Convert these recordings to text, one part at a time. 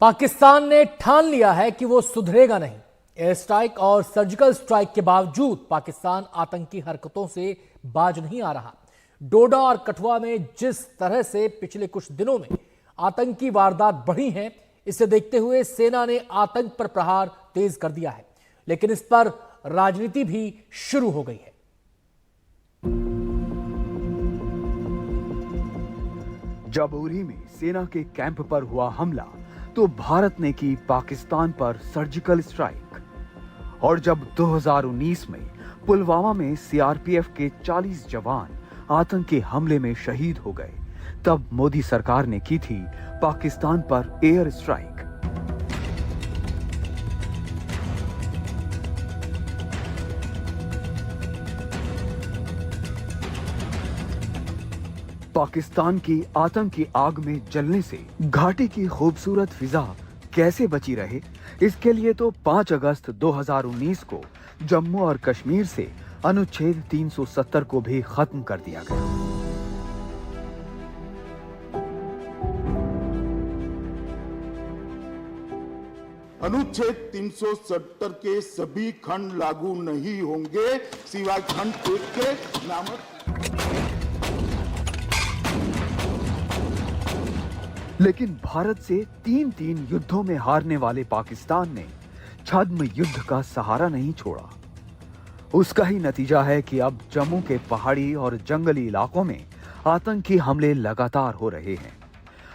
पाकिस्तान ने ठान लिया है कि वो सुधरेगा नहीं। एयर स्ट्राइक और सर्जिकल स्ट्राइक के बावजूद पाकिस्तान आतंकी हरकतों से बाज नहीं आ रहा। डोडा और कठुआ में जिस तरह से पिछले कुछ दिनों में आतंकी वारदात बढ़ी हैं, इसे देखते हुए सेना ने आतंक पर प्रहार तेज कर दिया है, लेकिन इस पर राजनीति भी शुरू हो गई है। जब उरी में सेना के कैंप पर हुआ हमला तो भारत ने की पाकिस्तान पर सर्जिकल स्ट्राइक, और जब 2019 में पुलवामा में सीआरपीएफ के 40 जवान आतंकी हमले में शहीद हो गए, तब मोदी सरकार ने की थी पाकिस्तान पर एयर स्ट्राइक। पाकिस्तान की आतंकी आग में जलने से घाटी की खूबसूरत फिजा कैसे बची रहे, इसके लिए तो 5 अगस्त 2019 को जम्मू और कश्मीर से अनुच्छेद 370 को भी खत्म कर दिया गया। अनुच्छेद 370 के सभी खंड लागू नहीं होंगे सिवाय खंड 1 के नामक। लेकिन भारत से 3 युद्धों में हारने वाले पाकिस्तान ने छद्म युद्ध का सहारा नहीं छोड़ा। उसका ही नतीजा है कि अब जम्मू के पहाड़ी और जंगली इलाकों में आतंकी हमले लगातार हो रहे हैं।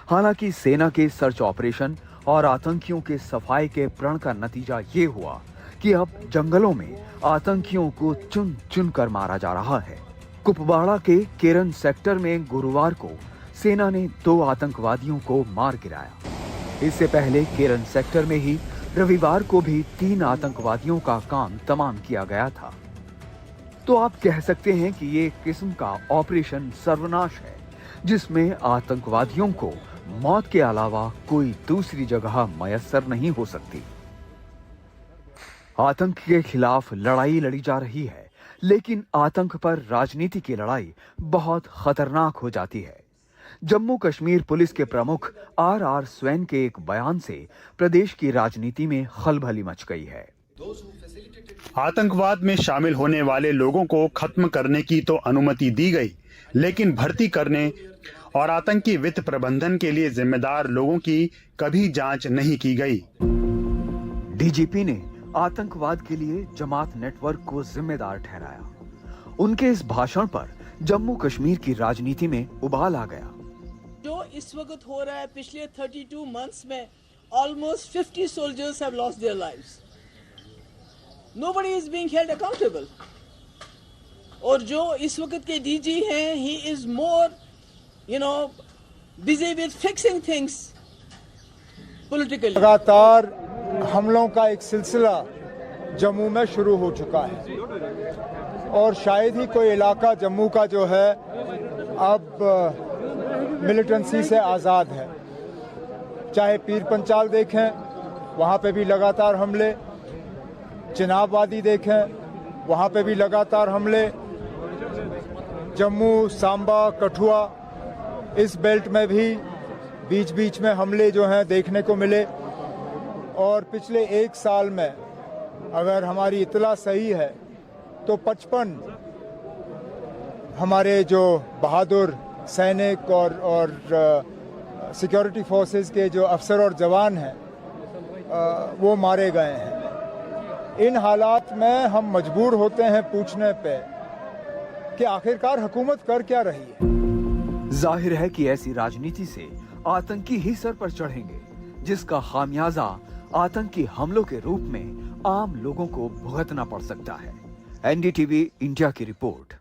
हालांकि सेना के सर्च ऑपरेशन और आतंकियों के सफाई के प्रण का नतीजा ये हुआ कि अब जंगलों में आतंकियों को चुन चुन कर मारा जा रहा है। कुपवाड़ा के केरन सेक्टर में गुरुवार को सेना ने 2 आतंकवादियों को मार गिराया। इससे पहले केरन सेक्टर में ही रविवार को भी 3 आतंकवादियों का काम तमाम किया गया था। तो आप कह सकते हैं कि ये एक किस्म का ऑपरेशन सर्वनाश है, जिसमें आतंकवादियों को मौत के अलावा कोई दूसरी जगह मयस्सर नहीं हो सकती। आतंक के खिलाफ लड़ाई लड़ी जा रही है, लेकिन आतंक पर राजनीति की लड़ाई बहुत खतरनाक हो जाती है। जम्मू कश्मीर पुलिस के प्रमुख आर स्वैन के एक बयान से प्रदेश की राजनीति में खलबली मच गई है। आतंकवाद में शामिल होने वाले लोगों को खत्म करने की तो अनुमति दी गई, लेकिन भर्ती करने और आतंकी वित्त प्रबंधन के लिए जिम्मेदार लोगों की कभी जांच नहीं की गई। डीजीपी ने आतंकवाद के लिए जमात नेटवर्क को जिम्मेदार ठहराया। उनके इस भाषण पर जम्मू कश्मीर की राजनीति में उबाल आ गया। जो इस वक्त हो रहा है, पिछले 32 मंथ्स में almost 50 soldiers have lost their lives. Nobody is being held accountable. और जो इस वक्त के डीजी हैं, he is more busy with fixing things politically. लगातार हमलों का एक सिलसिला जम्मू में शुरू हो चुका है, और शायद ही कोई इलाका जम्मू का जो है अब मिलिटेंसी से आज़ाद है। चाहे पीर पंचाल देखें, वहाँ पे भी लगातार हमले, चिनाब वादी देखें, वहाँ पे भी लगातार हमले, जम्मू, सांबा, कठुआ, इस बेल्ट में भी बीच बीच में हमले जो हैं देखने को मिले। और पिछले 1 साल में अगर हमारी इत्तला सही है तो 55 हमारे जो बहादुर सैनिक और सिक्योरिटी फोर्सेस के जो अफसर और जवान हैं वो मारे गए हैं। इन हालात में हम मजबूर होते हैं पूछने पे कि आखिरकार हुकूमत कर क्या रही है। जाहिर है कि ऐसी राजनीति से आतंकी ही सर पर चढ़ेंगे, जिसका खामियाजा आतंकी हमलों के रूप में आम लोगों को भुगतना पड़ सकता है। एनडीटीवी इंडिया की रिपोर्ट।